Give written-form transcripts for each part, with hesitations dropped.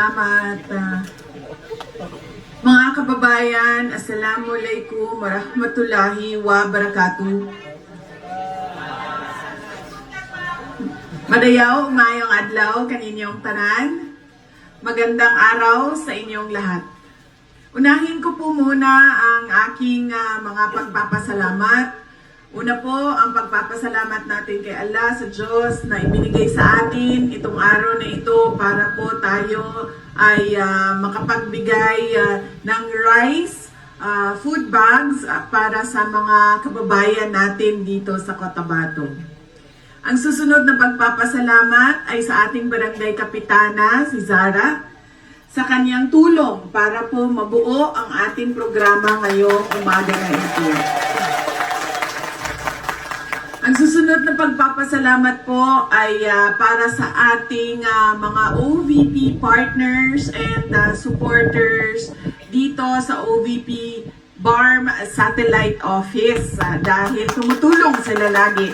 salamat. Mga kababayan, Assalamualaikum warahmatullahi wabarakatuh. Madayaw, umayong adlaw kaninyong tanan. Magandang araw sa inyong lahat. Unahin ko po muna ang aking mga pagpapasalamat. Una po, ang pagpapasalamat natin kay Allah sa Diyos na ibinigay sa atin itong araw na ito para po tayo ay makapagbigay ng rice, food bags para sa mga kababayan natin dito sa Cotabato. Ang susunod na pagpapasalamat ay sa ating barangay kapitana, si Zara, sa kanyang tulong para po mabuo ang ating programa ngayong umaga na ito. Ang susunod na pagpapasalamat po ay para sa ating mga OVP partners and supporters dito sa OVP BARM Satellite Office dahil tumutulong sila lagi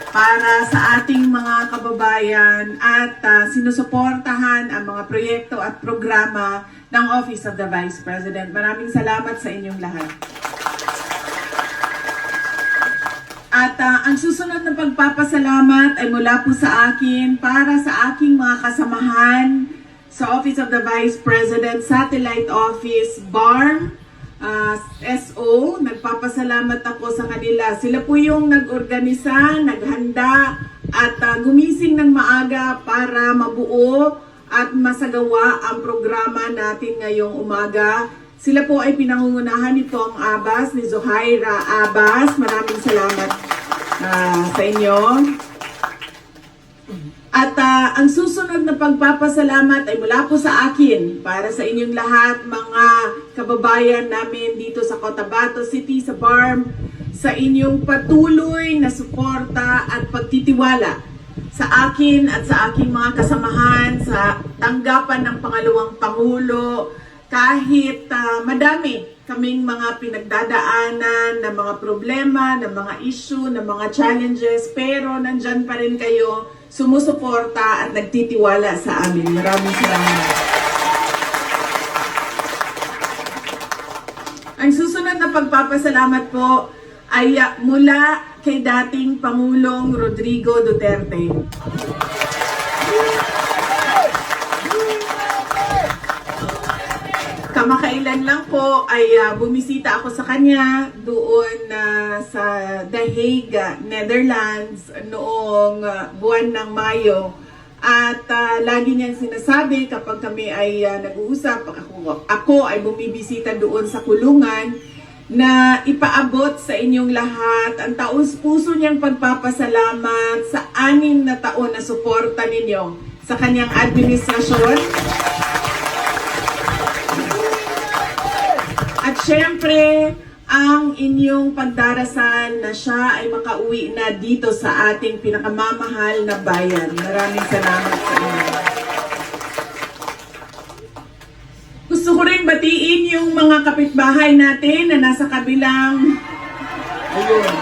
para sa ating mga kababayan at sinusuportahan ang mga proyekto at programa ng Office of the Vice President. Maraming salamat sa inyong lahat. At ang susunod na pagpapasalamat ay mula po sa akin para sa aking mga kasamahan sa Office of the Vice President Satellite Office BARM SO. Nagpapasalamat ako sa kanila. Sila po yung nag-organisa, naghanda at gumising ng maaga para mabuo at masagawa ang programa natin ngayong umaga. Sila po ay pinangungunahan nitong Abbas, ni Zuhaira Abbas. Maraming salamat sa inyo. At ang susunod na pagpapasalamat ay mula po sa akin para sa inyong lahat, mga kababayan namin dito sa Cotabato City, sa BARM, sa inyong patuloy na suporta at pagtitiwala sa akin at sa aking mga kasamahan sa tanggapan ng pangalawang Pangulo. Kahit madami kaming mga pinagdadaanan na mga problema, na mga issue, na mga challenges, pero nandyan pa rin kayo sumusuporta at nagtitiwala sa amin. Maraming salamat. Ang susunod na pagpapasalamat po ay mula kay dating Pangulong Rodrigo Duterte. Kamakailan lang po ay bumisita ako sa kanya doon sa The Hague, Netherlands noong buwan ng Mayo. At lagi niyang sinasabi kapag kami ay nag-uusap, ako ay bumibisita doon sa kulungan, na ipaabot sa inyong lahat ang taus-puso niyang pagpapasalamat sa 6 na taon na suporta ninyo sa kanyang administrasyon. At syempre, ang inyong pagdarasal na siya ay makauwi na dito sa ating pinakamamahal na bayan. Maraming salamat sa inyo. Gusto ko rin batiin yung mga kapitbahay natin na nasa kabilang... Ayun.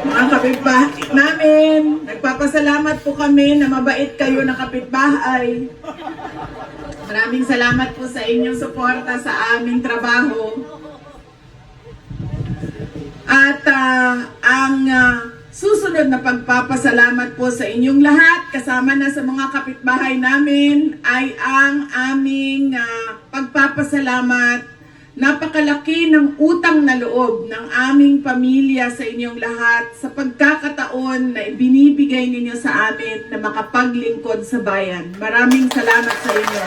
Mga kapitbahay namin, nagpapasalamat po kami na mabait kayo na kapitbahay. Maraming salamat po sa inyong suporta sa aming trabaho. At ang susunod na pagpapasalamat po sa inyong lahat, kasama na sa mga kapitbahay namin, ay ang aming pagpapasalamat. Napakalaki ng utang na loob ng aming pamilya sa inyong lahat sa pagkakataon na ibinibigay ninyo sa amin na makapaglingkod sa bayan. Maraming salamat sa inyo.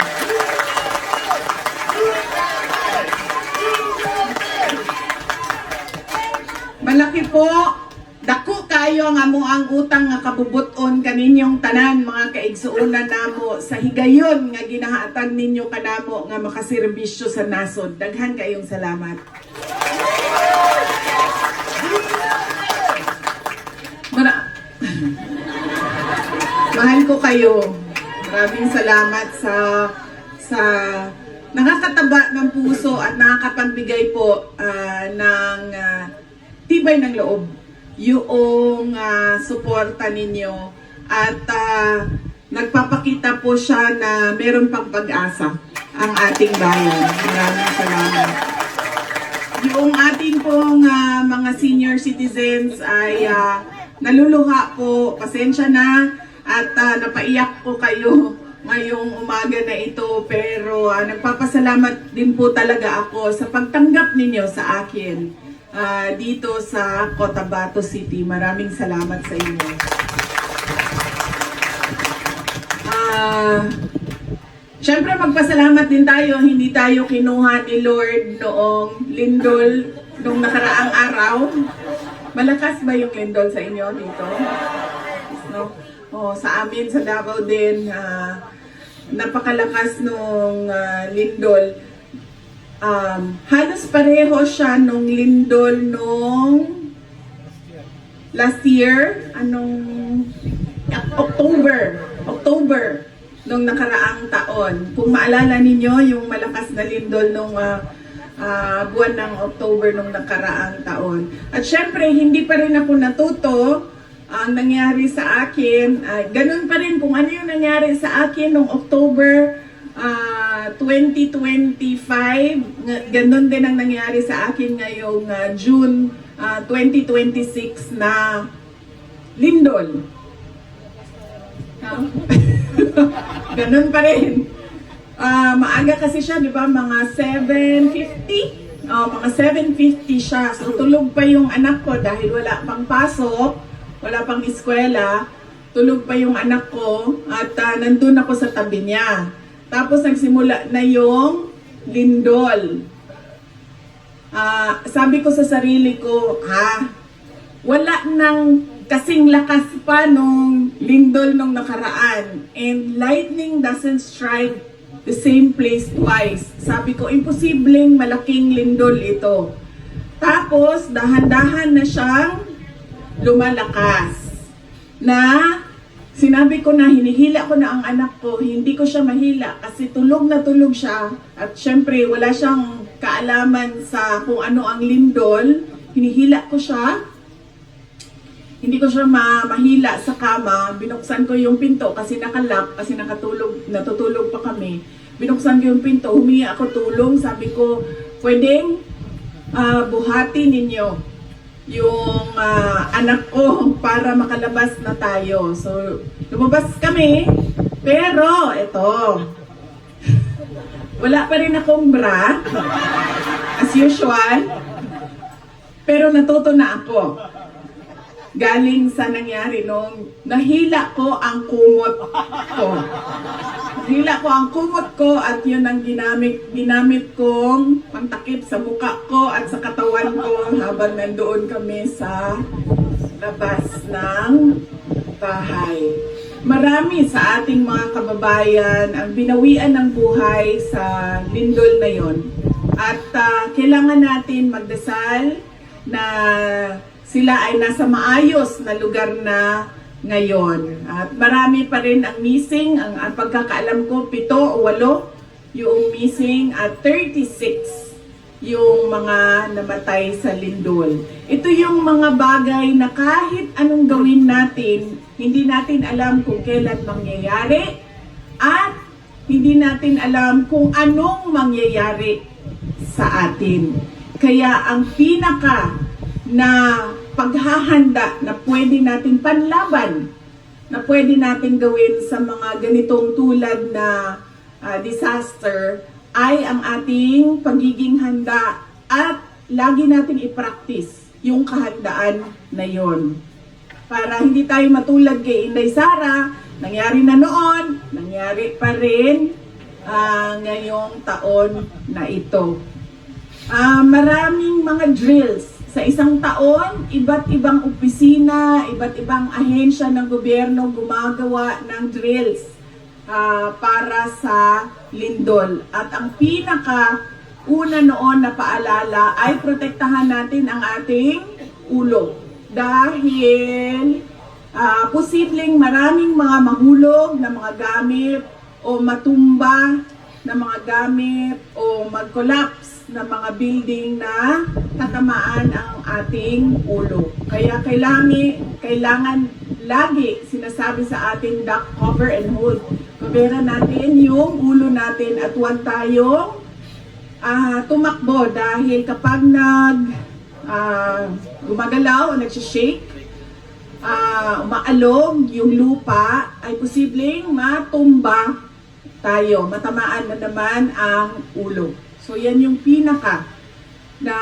Malaki po, dako kayo nga mo ang utang nga kabubuton kaninyong tanan mga kaigsuunan namo sa higayon nga ginahatag ninyo kanamo nga makaserbisyo sa nasod. Daghan kayong salamat. Mahal ko kayo. Maraming salamat sa nakakataba ng puso at nakakapagbigay po ng tibay ng loob yung suporta ninyo at nagpapakita po siya na meron pang pag-asa ang ating bayan. Maraming salamat. Yung ating pong mga senior citizens ay naluluha po, pasensya na at napaiyak po kayo ngayong umaga na ito, pero nagpapasalamat din po talaga ako sa pagtanggap ninyo sa akin dito sa Cotabato City. Maraming salamat sa inyo. Siyempre magpasalamat din tayo, hindi tayo kinuha ni Lord noong lindol nung nakaraang araw. Malakas ba yung lindol sa inyo dito? No? Sa amin sa Davao din, napakalakas nung lindol. Halos pareho siya nung lindol nung last year, October nung nakaraang taon. Kung maalala ninyo yung malakas na lindol nung buwan ng October nung nakaraang taon. At syempre, hindi pa rin ako natuto ang nangyari sa akin. Ganun pa rin kung ano yung nangyari sa akin nung October 2025. Ganun din ang nangyari sa akin ngayong June 2026 na lindol. Ganun pa rin. Maaga kasi siya, di ba? Mga 7:50. Mga 7:50 siya. So, tulog pa yung anak ko dahil wala pang pasok, wala pang eskwela. Tulog pa yung anak ko at nandun ako sa tabi niya. Tapos, nagsimula na yung lindol. Sabi ko sa sarili ko, wala nang kasing lakas pa nung lindol nung nakaraan. And lightning doesn't strike the same place twice. Sabi ko, imposibleng malaking lindol ito. Tapos, dahan-dahan na siyang lumalakas. Na, sinabi ko na, hinihila ko na ang anak ko, hindi ko siya mahila kasi tulog na tulog siya. At syempre, wala siyang kaalaman sa kung ano ang lindol. Hinihila ko siya. Hindi ko siya mahila sa kama. Binuksan ko yung pinto kasi nakalock, kasi natutulog pa kami. Binuksan ko yung pinto, humingi ako tulong. Sabi ko, pwedeng buhati ninyo yung anak ko para makalabas na tayo. So, lumabas kami. Pero, ito. Wala pa rin akong bra. As usual. Pero natuto na ako. Galing sa nangyari nung nahila ko ang kumot ko. Nahila ko ang kumot ko at yun ang ginamit kong pantakip sa mukha ko at sa katawan ko habang nandoon kami sa labas ng bahay. Marami sa ating mga kababayan ang binawian ng buhay sa lindol na yon. At kailangan natin magdasal na sila ay nasa maayos na lugar na ngayon. At marami pa rin ang missing. Ang pagkakaalam ko, 7 o 8 yung missing at 36 yung mga namatay sa lindol. Ito yung mga bagay na kahit anong gawin natin, hindi natin alam kung kailan mangyayari at hindi natin alam kung anong mangyayari sa atin. Kaya ang pinaka na paghahanda na pwede natin panlaban, na pwede natin gawin sa mga ganitong tulad na disaster, ay ang ating pagiging handa at lagi natin i-practice yung kahandaan na yon. Para hindi tayo matulad kay Inday Sara, nangyari na noon, nangyari pa rin ngayong taon na ito. Maraming mga drills. Sa isang taon, iba't ibang opisina, iba't ibang ahensya ng gobyerno gumagawa ng drills para sa lindol. At ang pinaka-una noon na paalala ay protektahan natin ang ating ulo. Dahil posibleng maraming mga mahulog na mga gamit o matumba ng mga gamit o mag-collapse ng mga building na tatamaan ang ating ulo. Kaya kailangan lagi sinasabi sa ating duck cover and hold. Coveran natin yung ulo natin at huwag tayong tumakbo dahil kapag gumagalaw o nagsishake, umaalog yung lupa, ay posibleng matumba tayo, matamaan na naman ang ulo. So yan yung pinaka na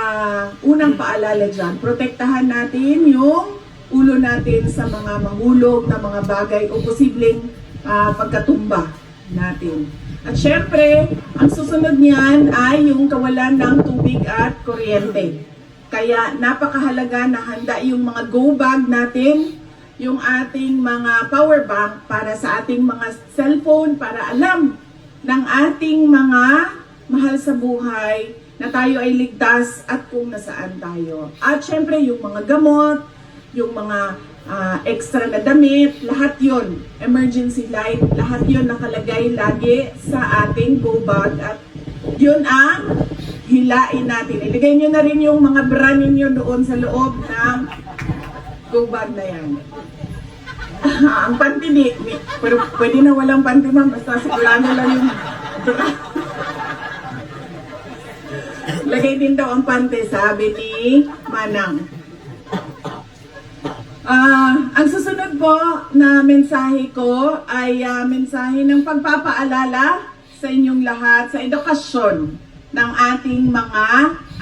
unang paalala dyan. Protektahan natin yung ulo natin sa mga mahulog na mga bagay o posibleng pagkatumba natin. At syempre, ang susunod niyan ay yung kawalan ng tubig at kuryente. Kaya napakahalaga na handa yung mga go bag natin, yung ating mga power bank para sa ating mga cellphone, para alam ng ating mga mahal sa buhay na tayo ay ligtas at kung nasaan tayo. At syempre yung mga gamot, yung mga extra na damit, lahat yon, emergency light, lahat yon nakalagay lagi sa ating go bag at yun ang hilain natin. Ilagay nyo na rin yung mga bra ninyo doon sa loob ng go bag na yan. Ang panty pero pwede na walang panty ma'am, basta sigurado lang yung bra. Lagay din daw ang panty, sabi ni Manang. Ang susunod po na mensahe ko ay mensahe ng pagpapaalala sa inyong lahat sa edukasyon ng ating mga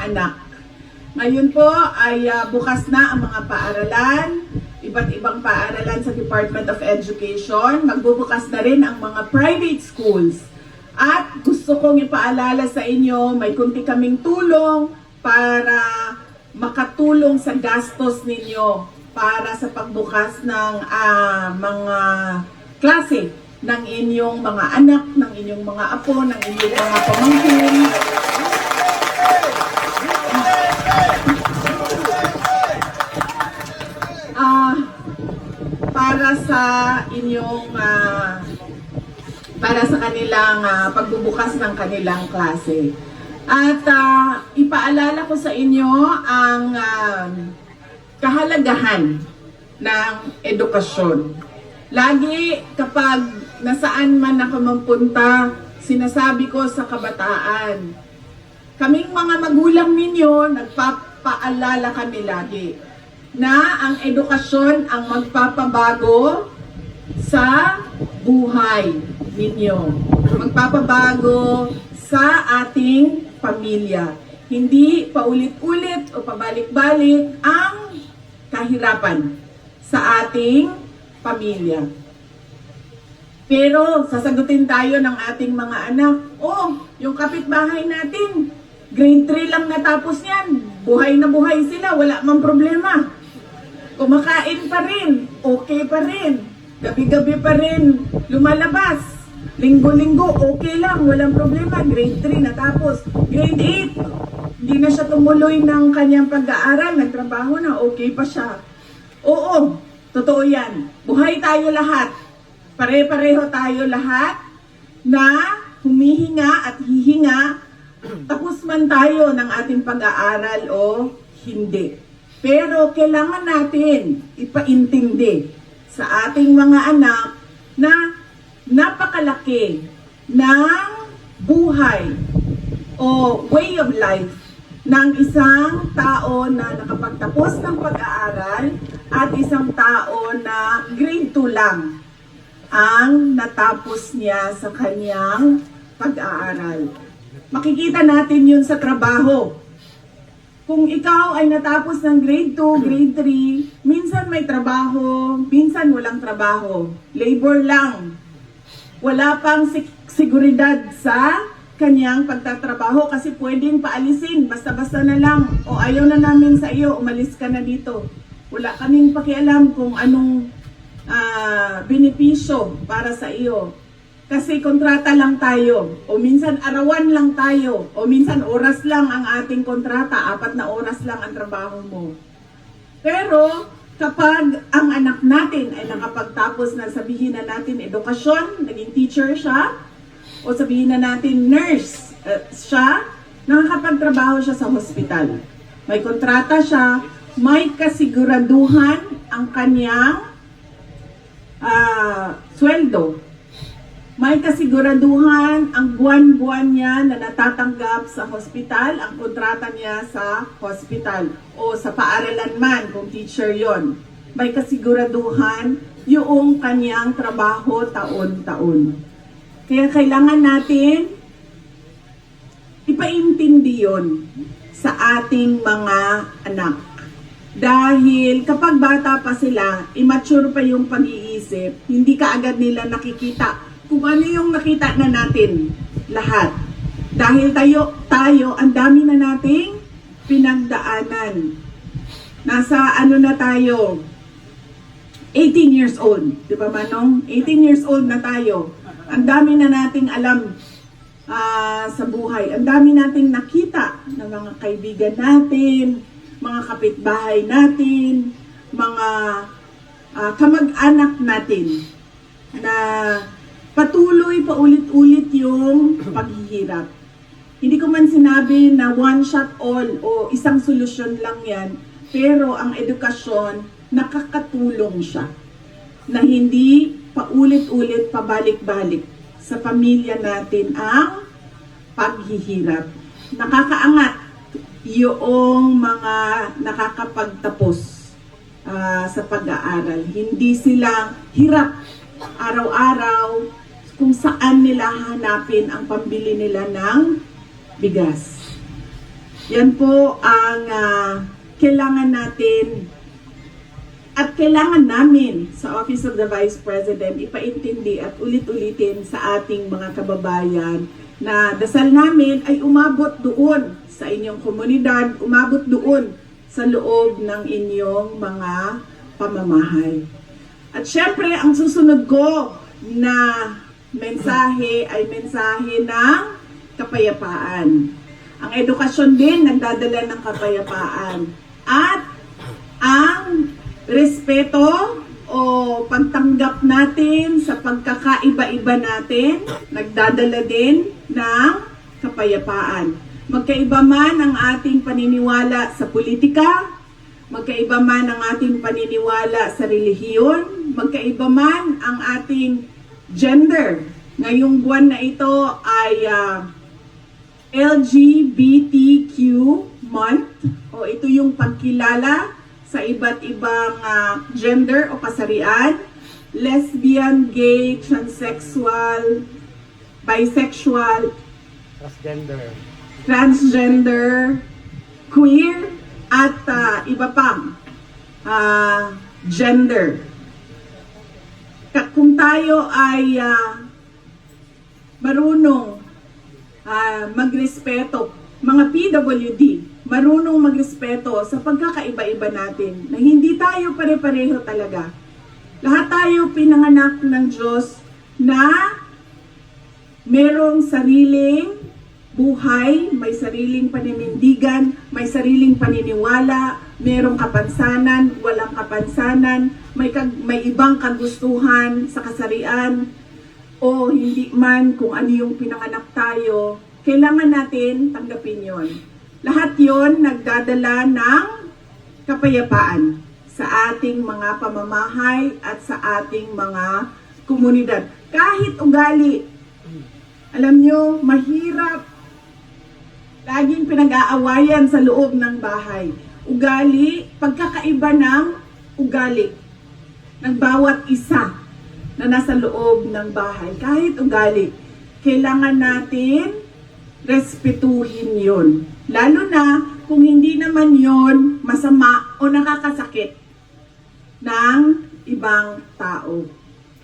anak. Ngayon po ay bukas na ang mga paaralan, iba't ibang paaralan sa Department of Education. Magbubukas na rin ang mga private schools. At gusto kong ipaalala sa inyo, may kunti kaming tulong para makatulong sa gastos ninyo para sa pagbukas ng mga klase ng inyong mga anak, ng inyong mga apo, ng inyong mga pamangkin. Para sa kanilang pagbubukas ng kanilang klase. At ipaalala ko sa inyo ang kahalagahan ng edukasyon. Lagi kapag nasaan man ako magpunta, sinasabi ko sa kabataan, kaming mga magulang ninyo, nagpapaalala kami lagi na ang edukasyon ang magpapabago sa buhay ninyo. Magpapabago sa ating pamilya. Hindi paulit-ulit o pabalik-balik ang kahirapan sa ating pamilya. Pero sasagutin tayo ng ating mga anak, yung kapitbahay natin, grade 3 lang natapos yan. Buhay na buhay sila, wala mang problema. Kumakain pa rin, okay pa rin. Gabi-gabi pa rin lumalabas. Linggo-linggo, okay lang, walang problema. Grade 3 natapos. Grade 8, hindi na siya tumuloy ng kanyang pag-aaral. Nagtrabaho na, okay pa siya. Oo, totoo yan. Buhay tayo lahat. Pare-pareho tayo lahat na humihinga at hihinga. Tapos man tayo ng ating pag-aaral o hindi. Pero kailangan natin ipaintindi sa ating mga anak na napakalaki ng buhay o way of life ng isang tao na nakapagtapos ng pag-aaral at isang tao na grade 2 lang ang natapos niya sa kanyang pag-aaral. Makikita natin yun sa trabaho. Kung ikaw ay natapos ng grade 2, grade 3, minsan may trabaho, minsan walang trabaho. Labor lang. Wala pang seguridad sa kanyang pagtatrabaho kasi pwedeng paalisin, basta-basta na lang. O ayaw na namin sa iyo, umalis ka na dito. Wala kaming pakialam kung anong benepisyo para sa iyo. Kasi kontrata lang tayo, o minsan arawan lang tayo, o minsan oras lang ang ating kontrata, 4 na oras lang ang trabaho mo. Pero kapag ang anak natin ay nakapagtapos na, sabihin na natin edukasyon, naging teacher siya, o sabihin na natin nurse, siya, nakakapagtrabaho siya sa hospital. May kontrata siya, may kasiguraduhan ang kanyang sweldo. May kasiguraduhan ang buwan-buwan niya na natatanggap sa hospital, ang kontrata niya sa hospital o sa paaralan man kung teacher yon. May kasiguraduhan yung kanyang trabaho taon-taon. Kaya kailangan natin ipaintindi yon sa ating mga anak. Dahil kapag bata pa sila, immature pa yung pag-iisip, hindi kaagad nila nakikita kung ano yung nakita na natin lahat. Dahil tayo ang dami na nating pinagdaanan. Nasa ano na tayo? 18 years old. Di ba Manong? 18 years old na tayo. Ang dami na nating alam sa buhay. Ang dami nating nakita ng mga kaibigan natin, mga kapitbahay natin, mga kamag-anak natin na patuloy paulit-ulit yung paghihirap. Hindi ko man sinabi na one shot all o isang solusyon lang yan, pero ang edukasyon, nakakatulong siya na hindi paulit-ulit pabalik-balik sa pamilya natin ang paghihirap. Nakakaangat yung mga nakakapagtapos sa pag-aaral. Hindi sila hirap araw-araw kung saan nila hanapin ang pambili nila ng bigas. Yan po ang kailangan natin at kailangan namin sa Office of the Vice President ipaintindi at ulit-ulitin sa ating mga kababayan na dasal namin ay umabot doon sa inyong komunidad, umabot doon sa loob ng inyong mga pamamahay. At syempre, ang susunod ko na mensahe ay mensahe ng kapayapaan. Ang edukasyon din nagdadala ng kapayapaan. At ang respeto o pagtanggap natin sa pagkakaiba-iba natin, nagdadala din ng kapayapaan. Magkaiba man ang ating paniniwala sa politika, magkaiba man ang ating paniniwala sa relihiyon, magkaiba man ang ating gender. Ngayong buwan na ito ay LGBTQ month o ito yung pagkilala sa iba't ibang gender o kasarian, lesbian, gay, transsexual, bisexual, transgender, queer, at iba pang gender. Kung tayo ay marunong magrespeto, mga PWD, marunong magrespeto sa pagkakaiba-iba natin, na hindi tayo pare-pareho talaga. Lahat tayo pinanganak ng Diyos na merong sariling buhay, may sariling paninindigan, may sariling paniniwala, merong kapansanan, walang kapansanan, may ibang kagustuhan sa kasarian, o hindi man kung ano yung pinanganak tayo, kailangan natin tanggapin yon. Lahat yon nagdadala ng kapayapaan sa ating mga pamamahay at sa ating mga komunidad. Kahit ugali, alam nyo, mahirap laging pinag-aawayan sa loob ng bahay. Ugali, pagkakaiba ng ugali ng bawat isa na nasa loob ng bahay. Kahit ugali, kailangan natin respetuhin yon. Lalo na kung hindi naman yon masama o nakakasakit ng ibang tao.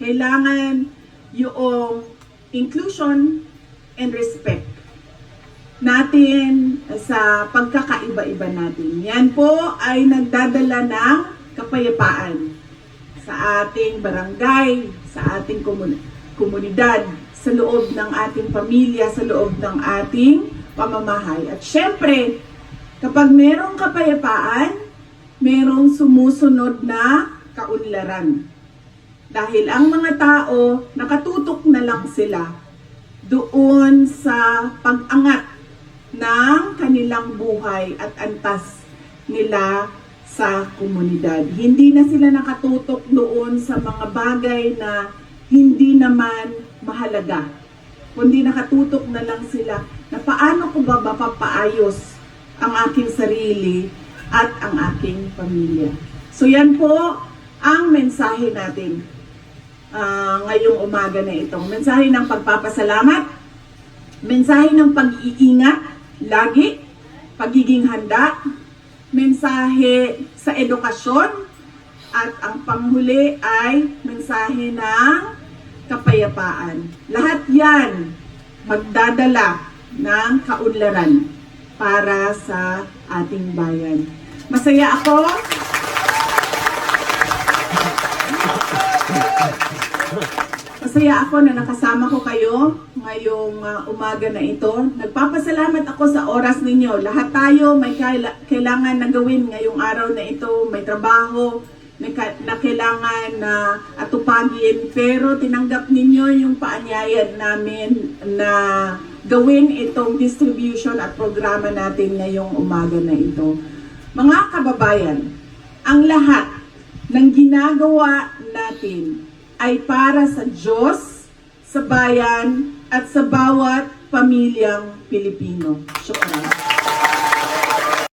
Kailangan yung inclusion and respect natin sa pagkakaiba-iba natin. Yan po ay nagdadala ng kapayapaan sa ating barangay, sa ating komunidad, sa loob ng ating pamilya, sa loob ng ating pamamahay. At syempre, kapag merong kapayapaan, merong sumusunod na kaunlaran. Dahil ang mga tao, nakatutok na lang sila doon sa pag-angat ng kanilang buhay at antas nila sa komunidad. Hindi na sila nakatutok doon sa mga bagay na hindi naman mahalaga, kundi nakatutok na lang sila na paano ko ba mapapaayos ang aking sarili at ang aking pamilya. So yan po ang mensahe natin ngayong umaga na ito. Mensahe ng pagpapasalamat, mensahe ng pag-iingat lagi, pagiging handa, mensahe sa edukasyon, at ang panghuli ay mensahe ng kapayapaan. Lahat yan magdadala ng kaunlaran para sa ating bayan. Masaya ako. Masaya ako na nakasama ko kayo ngayong umaga na ito. Nagpapasalamat ako sa oras ninyo. Lahat tayo may kailangan na gawin ngayong araw na ito. May trabaho na kailangan na atupagin. Pero tinanggap ninyo yung paanyayad namin na gawin itong distribution at programa natin ngayong umaga na ito. Mga kababayan, ang lahat ng ginagawa natin ay para sa Diyos, sa bayan, at sa bawat pamilyang Pilipino. Syukran.